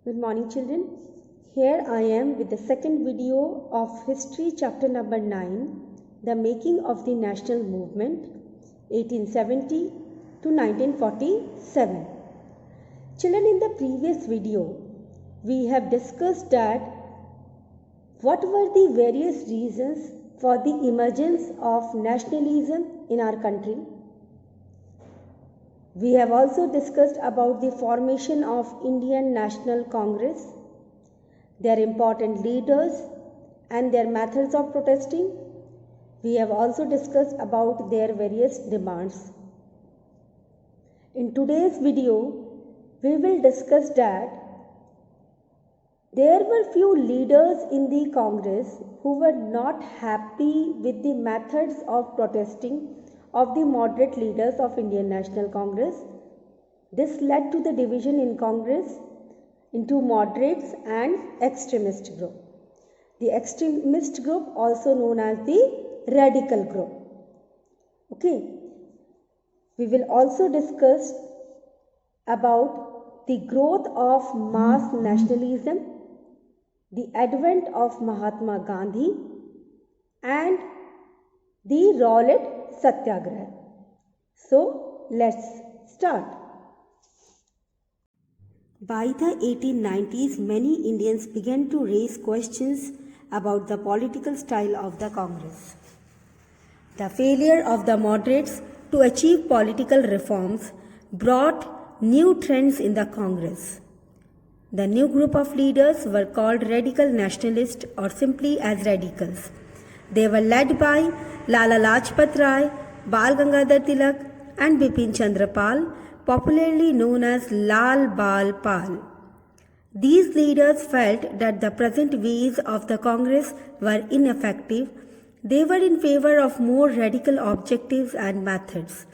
Good morning, children. Here I am with the second video of History chapter number 9, The Making of the National Movement 1870 to 1947. Children, in the previous video, we have discussed that what were the various reasons for the emergence of nationalism in our country. We have also discussed about the formation of Indian National Congress, their important leaders and their methods of protesting. We have also discussed about their various demands. In today's video, we will discuss that there were few leaders in the Congress who were not happy with the methods of protesting of the moderate leaders of Indian National Congress. This led to the division in Congress into moderates and extremist group. The extremist group, also known as the radical group. Okay. We will also discuss about the growth of mass nationalism, the advent of Mahatma Gandhi, and the Rowlatt Satyagraha. So, let's start. By the 1890s, many Indians began to raise questions about the political style of the Congress. The failure of the moderates to achieve political reforms brought new trends in the Congress. The new group of leaders were called radical nationalists or simply as radicals. They were led by Lala Lajpat Rai, Bal Gangadhar Tilak and Bipin Chandra Pal, popularly known as Lal Bal Pal. These leaders felt that the present ways of the Congress were ineffective. They were in favor of more radical objectives and methods.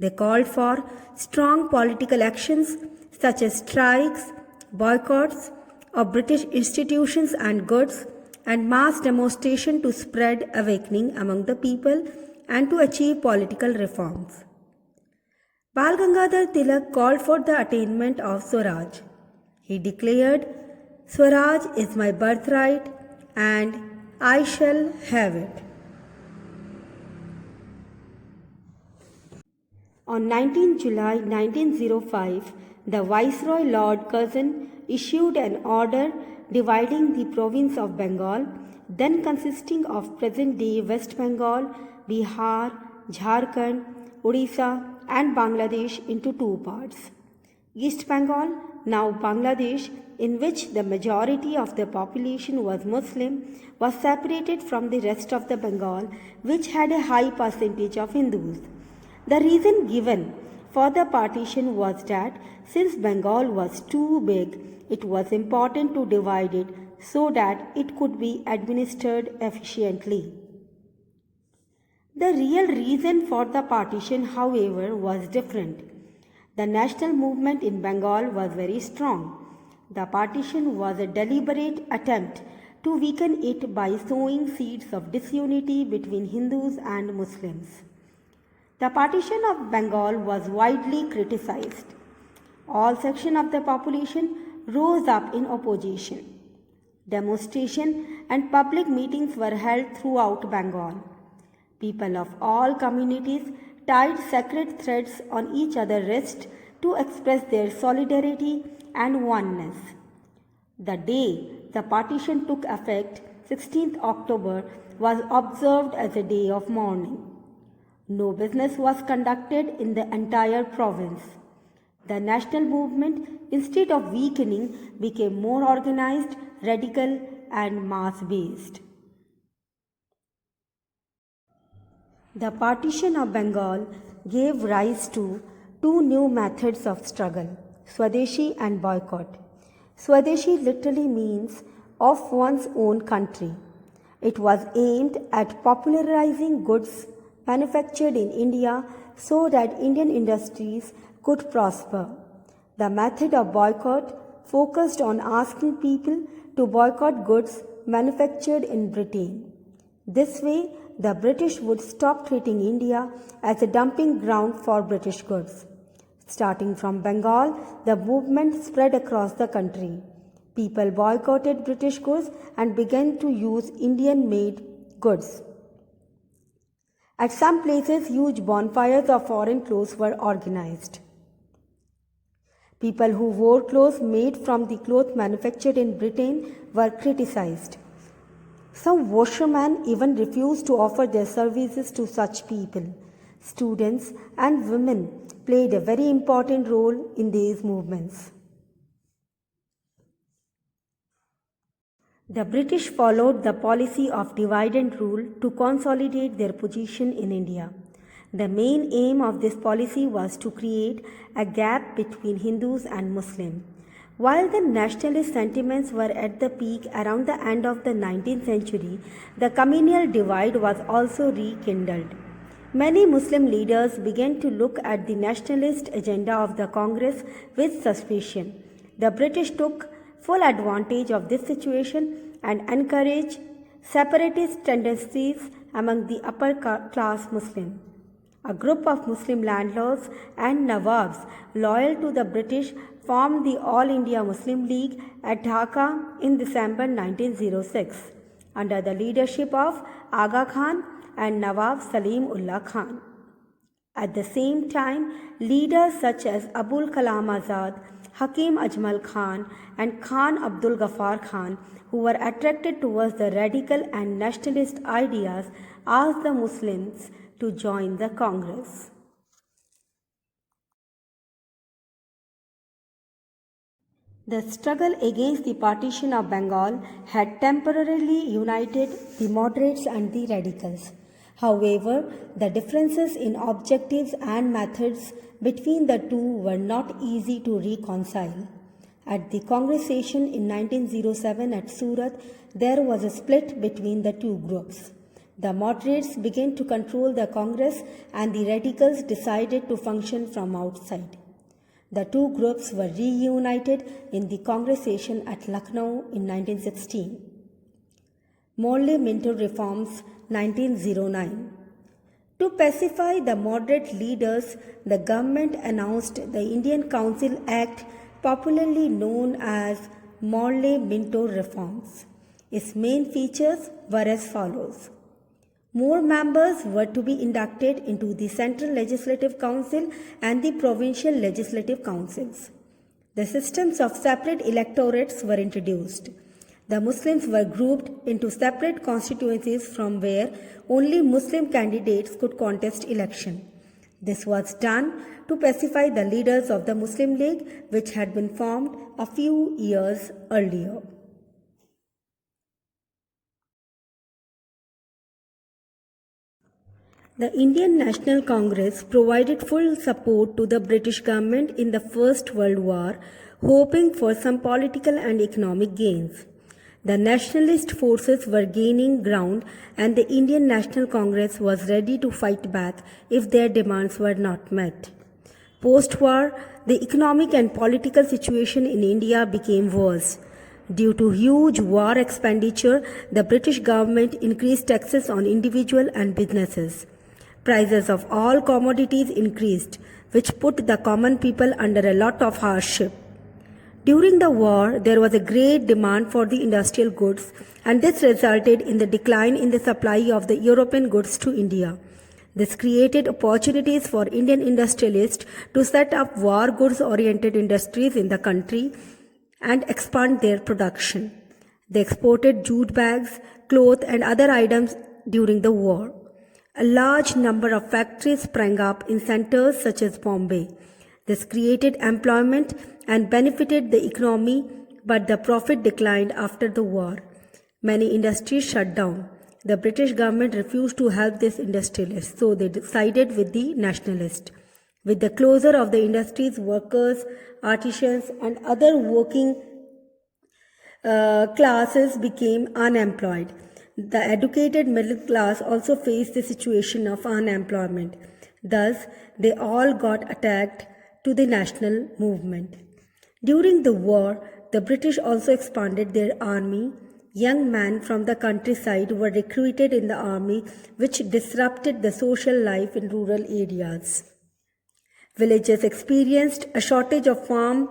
They called for strong political actions such as strikes, boycotts of British institutions and goods, and mass demonstration to spread awakening among the people and to achieve political reforms. Bal Gangadhar Tilak called for the attainment of Swaraj. He declared, "Swaraj is my birthright and I shall have it." On 19 July 1905, the Viceroy Lord Curzon issued an order dividing the province of Bengal, then consisting of present-day West Bengal, Bihar, Jharkhand, Odisha and Bangladesh into two parts. East Bengal, now Bangladesh, in which the majority of the population was Muslim, was separated from the rest of the Bengal, which had a high percentage of Hindus. The reason given for the partition was that since Bengal was too big, it was important to divide it so that it could be administered efficiently. The real reason for the partition, however, was different. The national movement in Bengal was very strong. The partition was a deliberate attempt to weaken it by sowing seeds of disunity between Hindus and Muslims. The partition of Bengal was widely criticized. All sections of the population rose up in opposition. Demonstrations and public meetings were held throughout Bengal. People of all communities tied sacred threads on each other's wrists to express their solidarity and oneness. The day the partition took effect, 16th October, was observed as a day of mourning. No business was conducted in the entire province. The national movement, instead of weakening, became more organized, radical, and mass-based. The partition of Bengal gave rise to two new methods of struggle, Swadeshi and boycott. Swadeshi literally means of one's own country. It was aimed at popularizing goods manufactured in India so that Indian industries could prosper. The method of boycott focused on asking people to boycott goods manufactured in Britain. This way, the British would stop treating India as a dumping ground for British goods. Starting from Bengal, the movement spread across the country. People boycotted British goods and began to use Indian-made goods. At some places, huge bonfires of foreign clothes were organized. People who wore clothes made from the cloth manufactured in Britain were criticized. Some washermen even refused to offer their services to such people. Students and women played a very important role in these movements. The British followed the policy of divide and rule to consolidate their position in India. The main aim of this policy was to create a gap between Hindus and Muslims. While the nationalist sentiments were at the peak around the end of the 19th century, the communal divide was also rekindled. Many Muslim leaders began to look at the nationalist agenda of the Congress with suspicion. The British took full advantage of this situation and encouraged separatist tendencies among the upper class Muslims. A group of Muslim landlords and Nawabs loyal to the British formed the All India Muslim League at Dhaka in December 1906 under the leadership of Aga Khan and Nawab Salim Ullah Khan. At the same time, leaders such as Abul Kalam Azad, Hakim Ajmal Khan and Khan Abdul Ghaffar Khan, who were attracted towards the radical and nationalist ideas, asked the Muslims to join the Congress. The struggle against the partition of Bengal had temporarily united the moderates and the radicals. However, the differences in objectives and methods between the two were not easy to reconcile. At the Congress session in 1907 at Surat, there was a split between the two groups. The moderates began to control the Congress and the radicals decided to function from outside. The two groups were reunited in the Congress session at Lucknow in 1916. Morley Minto Reforms 1909. To pacify the moderate leaders, the government announced the Indian Council Act, popularly known as Morley Minto Reforms. Its main features were as follows. More members were to be inducted into the Central Legislative Council and the Provincial Legislative Councils. The systems of separate electorates were introduced. The Muslims were grouped into separate constituencies from where only Muslim candidates could contest election. This was done to pacify the leaders of the Muslim League, which had been formed a few years earlier. The Indian National Congress provided full support to the British government in the First World War, hoping for some political and economic gains. The nationalist forces were gaining ground and the Indian National Congress was ready to fight back if their demands were not met. Post-war, the economic and political situation in India became worse. Due to huge war expenditure, the British government increased taxes on individuals and businesses. Prices of all commodities increased, which put the common people under a lot of hardship. During the war, there was a great demand for the industrial goods, and this resulted in the decline in the supply of the European goods to India. This created opportunities for Indian industrialists to set up war goods-oriented industries in the country and expand their production. They exported jute bags, cloth, and other items during the war. A large number of factories sprang up in centers such as Bombay. This created employment and benefited the economy, but the profit declined after the war. Many industries shut down. The British government refused to help these industrialists, so they sided with the nationalists. With the closure of the industries, workers, artisans, and other working classes became unemployed. The educated middle class also faced the situation of unemployment. Thus, they all got attacked to the national movement. During the war, the British also expanded their army. Young men from the countryside were recruited in the army, which disrupted the social life in rural areas. Villages experienced a shortage of farm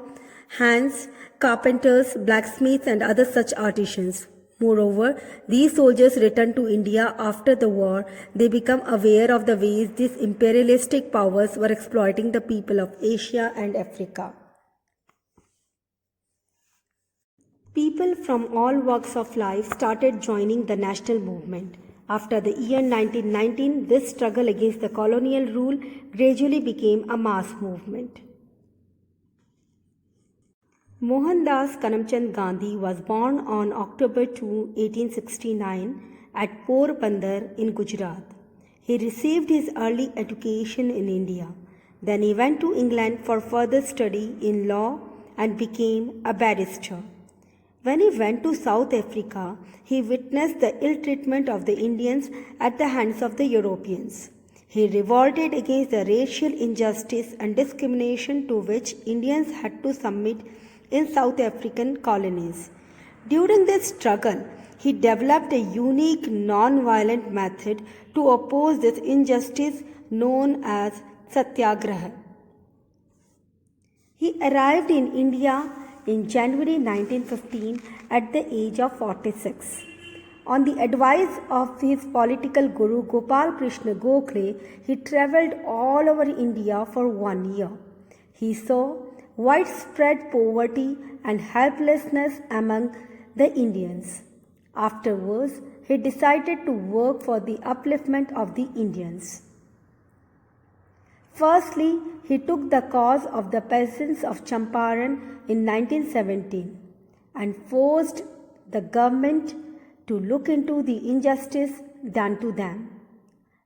hands, carpenters, blacksmiths, and other such artisans. Moreover, these soldiers returned to India after the war. They become aware of the ways these imperialistic powers were exploiting the people of Asia and Africa. People from all walks of life started joining the national movement. After the year 1919, this struggle against the colonial rule gradually became a mass movement. Mohandas Karamchand Gandhi was born on October 2, 1869 at Porbandar in Gujarat. He received his early education in India. Then he went to England for further study in law and became a barrister. When he went to South Africa, he witnessed the ill treatment of the Indians at the hands of the Europeans. He revolted against the racial injustice and discrimination to which Indians had to submit in South African colonies. During this struggle, he developed a unique non-violent method to oppose this injustice known as Satyagraha. He arrived in India in January 1915 at the age of 46. On the advice of his political guru Gopal Krishna Gokhale, he travelled all over India for 1 year. He saw widespread poverty and helplessness among the Indians. Afterwards, he decided to work for the upliftment of the Indians. Firstly, he took the cause of the peasants of Champaran in 1917 and forced the government to look into the injustice done to them.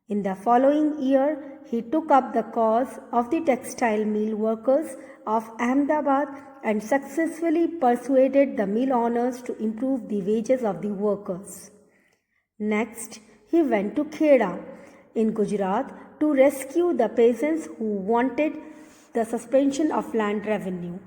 In the following year, he took up the cause of the textile mill workers of Ahmedabad and successfully persuaded the mill owners to improve the wages of the workers. Next, he went to Kheda in Gujarat to rescue the peasants who wanted the suspension of land revenue.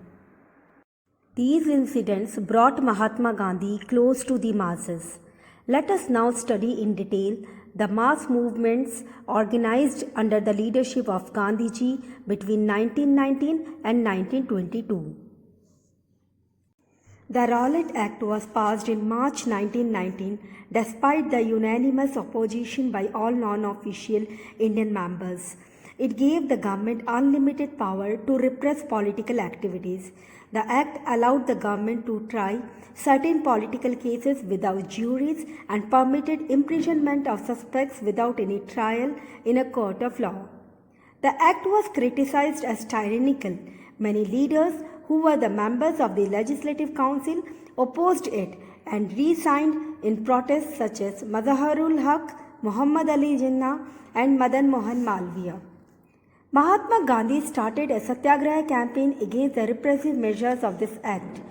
These incidents brought Mahatma Gandhi close to the masses. Let us now study in detail the mass movements organized under the leadership of Gandhiji between 1919 and 1922. The Rowlatt Act was passed in March 1919 despite the unanimous opposition by all non-official Indian members. It gave the government unlimited power to repress political activities. The act allowed the government to try certain political cases without juries and permitted imprisonment of suspects without any trial in a court of law. The act was criticized as tyrannical. Many leaders who were the members of the Legislative Council opposed it and resigned in protest, such as Mazharul Haq, Muhammad Ali Jinnah and Madan Mohan Malviya. Mahatma Gandhi started a Satyagraha campaign against the repressive measures of this act.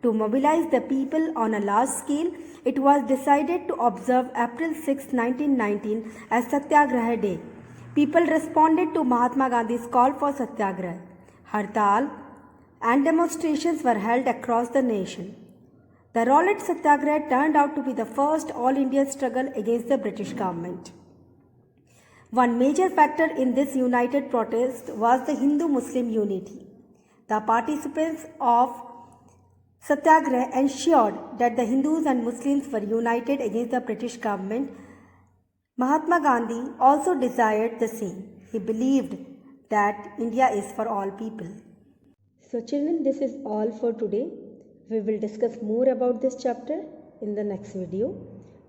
To mobilize the people on a large scale, it was decided to observe April 6, 1919 as Satyagraha Day. People responded to Mahatma Gandhi's call for Satyagraha. Hartal and demonstrations were held across the nation. The Rowlatt Satyagraha turned out to be the first all-India struggle against the British government. One major factor in this united protest was the Hindu-Muslim unity. The participants of Satyagraha ensured that the Hindus and Muslims were united against the British government. Mahatma Gandhi also desired the same. He believed that India is for all people. So children, this is all for today. We will discuss more about this chapter in the next video.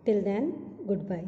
Till then, goodbye.